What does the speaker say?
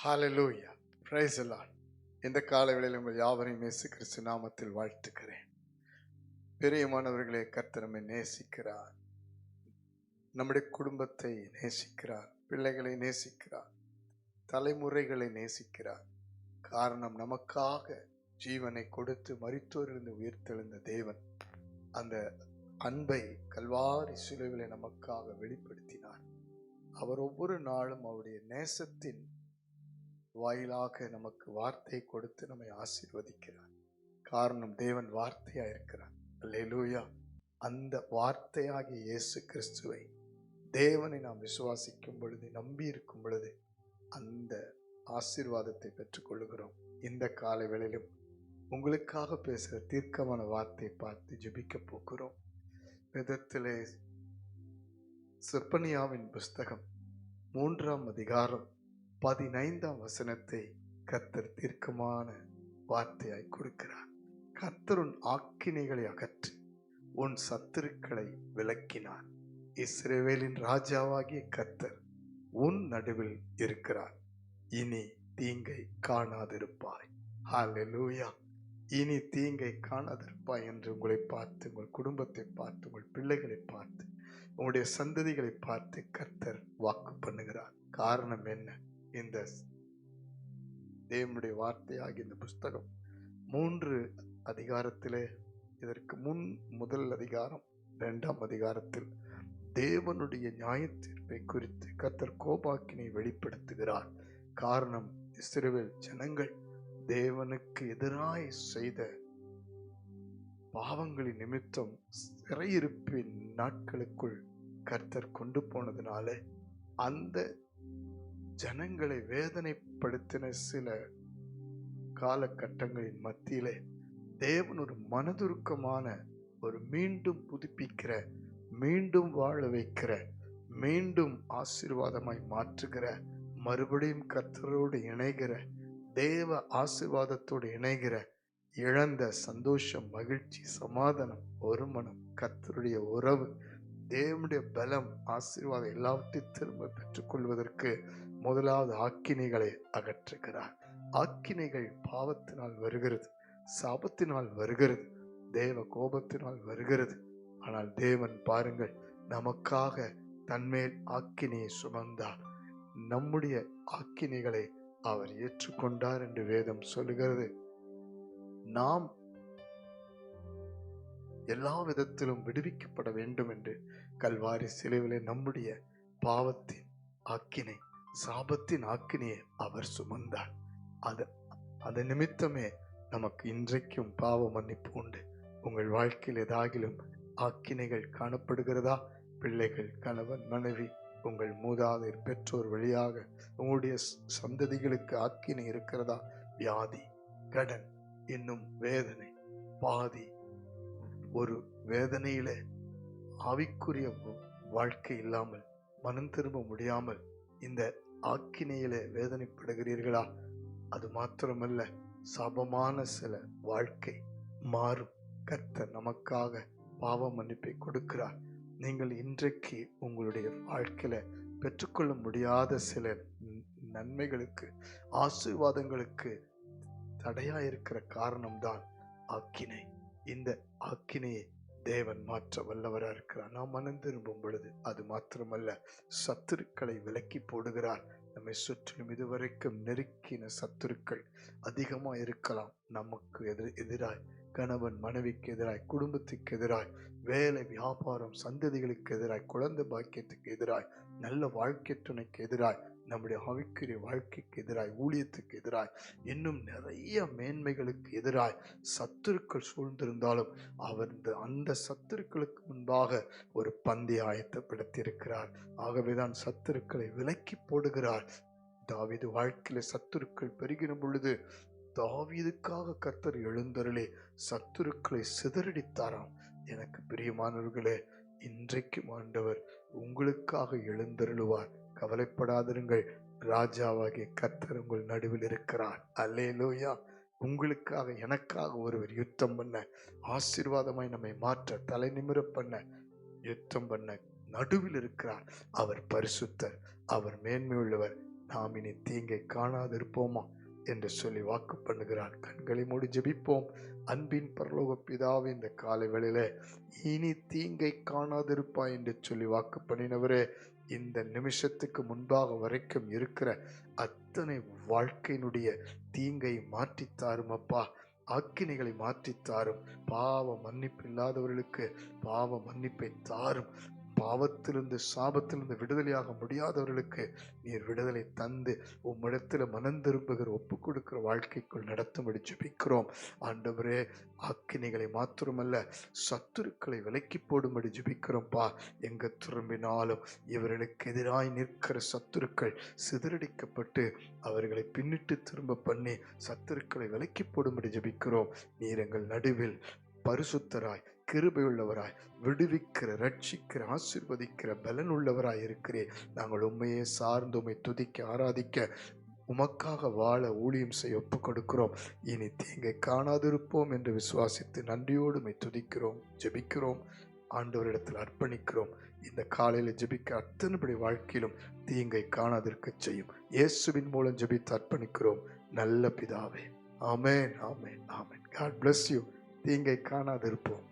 Hallelujah. Praise the Lord. இந்த காலைவேளையில் உங்கள் யாவரையும் இயேசு கிறிஸ்து நாமத்தில் வாழ்த்துக்கிறேன். பிரியமானவர்களே, கர்த்தர் நம்மை நேசிக்கிறார். நம்முடைய குடும்பத்தை நேசிக்கிறார், பிள்ளைகளை நேசிக்கிறார், தலைமுறைகளை நேசிக்கிறார். காரணம், நமக்காக ஜீவனை கொடுத்து மரித்தோரிலிருந்து உயிர்த்தெழுந்த தேவன் அந்த அன்பை கல்வாரி சிலுவையிலே நமக்காக வெளிப்படுத்தினார். அவர் ஒவ்வொரு நாளும் அவருடைய நேசத்தின் வாயிலாக நமக்கு வார்த்தை கொடுத்து நம்மை ஆசீர்வதிக்கிறார். காரணம், தேவன் வார்த்தையா இருக்கிறார். அல்லேலூயா. அந்த வார்த்தையாகிய இயேசு கிறிஸ்துவை, தேவனை நாம் விசுவாசிக்கும் பொழுது, நம்பி இருக்கும் பொழுது அந்த ஆசீர்வாதத்தை பெற்றுக்கொள்கிறோம். இந்த காலை வேளையிலும் உங்களுக்காக பேசுகிற தீர்க்கமான வார்த்தையை பார்த்து ஜெபிக்க போகிறோம். வேதத்திலே செப்பனியாவின் புஸ்தகம் 3ஆம் அதிகாரம் 15ஆம் வசனத்தை கர்த்தர் தீர்க்கமான வார்த்தையாய் கொடுக்கிறார். கர்த்தர் உன் ஆக்கினைகளை அகற்றி உன் சத்துருக்களை விலக்கினார். இஸ்ரவேலின் ராஜாவாகிய கர்த்தர் உன் நடுவில் இருக்கிறார். இனி தீங்கை காணாதிருப்பாய். ஹல்லேலூயா. இனி தீங்கை காணாதிருப்பாய் என்று உங்களை பார்த்து, உங்கள் குடும்பத்தை பார்த்து, உங்கள் பிள்ளைகளை பார்த்து, உங்களுடைய சந்ததிகளை பார்த்து கர்த்தர் வாக்கு பண்ணுகிறார். காரணம் என்ன? இந்த தேவனுடைய வார்த்தையாகிய இந்த புஸ்தகம் 3 அதிகாரத்திலே, இதற்கு முதல் அதிகாரம் 2ஆம் அதிகாரத்தில் தேவனுடைய நியாயத்தீர்ப்பை குறித்து கர்த்தர் கோபாக்கினை வெளிப்படுத்துகிறார். காரணம், இஸ்ரவேல் ஜனங்கள் தேவனுக்கு எதிராய் செய்த பாவங்களின் நிமித்தம் சிறையிருப்பின் நாட்களுக்குள் கர்த்தர் கொண்டு போனதுனால அந்த ஜனங்களை வேதனைப்படுத்தின சில காலகட்டங்களின் மத்தியிலே தேவன் ஒரு மனதுருக்கமான, ஒரு மீண்டும் புதுப்பிக்கிற, மீண்டும் வாழ வைக்கிற, மீண்டும் ஆசீர்வாதமாய் மாற்றுகிற, மறுபடியும் கர்த்தரோடு இணைகிற, தேவ ஆசீர்வாதத்தோடு இணைகிற, இழந்த சந்தோஷம், மகிழ்ச்சி, சமாதானம், ஒருமனம், கர்த்தருடைய உறவு, தேவனுடைய பலம், ஆசீர்வாதம் எல்லாவற்றையும் திரும்ப பெற்றுக்கொள்வதற்கு முதலாவது ஆக்கினைகளை அகற்றுகிறார். ஆக்கினைகள் பாவத்தினால் வருகிறது, சாபத்தினால் வருகிறது, தேவ கோபத்தினால் வருகிறது. ஆனால் தேவன் பாருங்கள், நமக்காக தன்மேல் ஆக்கினையை சுமந்தார். நம்முடைய ஆக்கினைகளை அவர் ஏற்றுக்கொண்டார் என்று வேதம் சொல்லுகிறது. நாம் எல்லா விதத்திலும் விடுவிக்கப்பட வேண்டும் என்று கல்வாரி சிலுவையிலே நம்முடைய பாவத்தின் ஆக்கினை, சாபத்தின் ஆக்கினையை அவர் சுமந்தார். அது நிமித்தமே நமக்கு இன்றைக்கும் பாவ மன்னிப்பு உண்டு. உங்கள் வாழ்க்கையில் ஏதாகிலும் ஆக்கினைகள் காணப்படுகிறதா? பிள்ளைகள், கணவன், மனைவி, உங்கள் மூதாதையர், பெற்றோர் வழியாக உங்களுடைய சந்ததிகளுக்கு ஆக்கினை இருக்கிறதா? வியாதி, கடன், இன்னும் வேதனை, பாதி ஒரு வேதனையில ஆவிக்குரிய வாழ்க்கை இல்லாமல், மனம் திரும்ப முடியாமல் இந்த ஆக்கினையில வேதனைப்படுகிறீர்களா? அது மாத்திரமல்ல, சாபமான சில வாழ்க்கை மாறும். கர்த்தர் நமக்காக பாவ மன்னிப்பை கொடுக்கிறார். நீங்கள் இன்றைக்கு உங்களுடைய வாழ்க்கையில பெற்றுக்கொள்ள முடியாத சில நன்மைகளுக்கு, ஆசீர்வாதங்களுக்கு தடையாயிருக்கிற காரணம்தான் ஆக்கினை. இந்த ஆக்கினையை தேவன் மாற்ற வல்லவராக இருக்கிறார். நாம் மனம் திரும்பும் பொழுது அது மாத்திரமல்ல, சத்துருக்களை விலக்கி போடுகிறார். நம்மை சுற்றிலும் இதுவரைக்கும் நெருக்கின சத்துருக்கள் அதிகமாக இருக்கலாம். நமக்கு எதிராய், கணவன் மனைவிக்கு எதிராய், குடும்பத்துக்கு எதிராய், வேலை, வியாபாரம், சந்ததிகளுக்கு எதிராய், குழந்தை பாக்கியத்துக்கு எதிராய், நல்ல வாழ்க்கை துணைக்கு எதிராய், நம்முடைய ஆவிக்குரிய வாழ்க்கைக்கு எதிராய், ஊழியத்துக்கு எதிராய், இன்னும் நிறைய மேன்மைகளுக்கு எதிராய் சத்துருக்கள் சூழ்ந்திருந்தாலும் அவர் அந்த சத்துருக்களுக்கு முன்பாக ஒரு பந்தி ஆயத்தப்படுத்தியிருக்கிறார். ஆகவேதான் சத்துருக்களை விலக்கி போடுகிறார். தாவீது வாழ்க்கையில சத்துருக்கள் பெருகின பொழுது தாவீதுக்காக கர்த்தர் எழுந்தருளே சத்துருக்களை சிதறடித்தாராம். எனக்கு பிரியமானவர்களே, இன்றைக்கும் ஆண்டவர் உங்களுக்காக எழுந்தருளுவார். கவலைப்படாதிருங்கள், ராஜாவாகிய கர்த்தர் உங்கள் நடுவில் இருக்கிறார். அல்லேலூயா. உங்களுக்காக, எனக்காக ஒருவர் யுத்தம் பண்ண, ஆசீர்வாதமாய் நம்மை மாற்ற, தலை நிமிர பண்ண, யுத்தம் பண்ண நடுவில் இருக்கிறார். அவர் பரிசுத்தர், அவர் மேன்மையுள்ளவர், நாம் இனி தீங்கை காணாதிருப்போமா என்று சொல்லி வாக்கு பண்ணுகிறார். கண்களை மூடி ஜெபிப்போம். அன்பின் பரலோக பிதாவே, இந்த காலை வேளையில இனி தீங்கை காணாதிருப்பாய் என்று சொல்லி வாக்கு பண்ணினவரே, இந்த நிமிஷத்துக்கு முன்பாக வரைக்கும் இருக்கிற அத்தனை வாழ்க்கையினுடைய தீங்கை மாற்றித்தாரும் அப்பா. ஆக்கினைகளை மாற்றித்தாரும். பாவ மன்னிப்பு இல்லாதவர்களுக்கு பாவ மன்னிப்பை தாரும். பாவத்திலிருந்து சாபத்திலிருந்து விடுதலையாக முடியாதவர்களுக்கு நீர் விடுதலை தந்து உம்மிடத்தில் மனம் திரும்புகிற ஒப்பு கொடுக்கிற வாழ்க்கைக்குள் நடத்தும்படி ஜெபிக்கிறோம். ஆண்டவரே, ஆக்கினைகளை மாத்திரமல்ல, சத்துருக்களை விலக்கி போடும்படி ஜெபிக்கிறோம்ப்பா. எங்க திரும்பினாலும் இவர்களுக்கு எதிராய் நிற்கிற சத்துருக்கள் சிதறடிக்கப்பட்டு அவர்களை பின்னிட்டு திரும்ப பண்ணி சத்துருக்களை விலக்கி போடும்படி ஜெபிக்கிறோம். நீர் எங்கள் நடுவில் பரிசுத்தராய், கிருபையுள்ளவராய், விடுவிக்கிற, ரட்சிக்கிற, ஆசீர்வதிக்கிற பலன் உள்ளவராய் இருக்கிறேன். நாங்கள் உண்மையே சார்ந்து உம்மை துதிக்க, ஆராதிக்க, உமக்காக வாழ ஊழியம் செய்ய ஒப்பு கொடுக்கிறோம். இனி தீங்கை காணாதிருப்போம் என்று விசுவாசித்து நன்றியோடு உம்மை துதிக்கிறோம், ஜெபிக்கிறோம், ஆண்டவரிடத்தில் அர்ப்பணிக்கிறோம். இந்த காலையில் ஜெபிக்க அத்தனைபடி வாழ்க்கையிலும் தீங்கை காணாதிருக்க செய்யும். இயேசுவின் மூலம் ஜெபித்து அர்ப்பணிக்கிறோம் நல்ல பிதாவே. ஆமென், ஆமென், ஆமென். God bless you. தீங்கை காணாதிருப்போம்.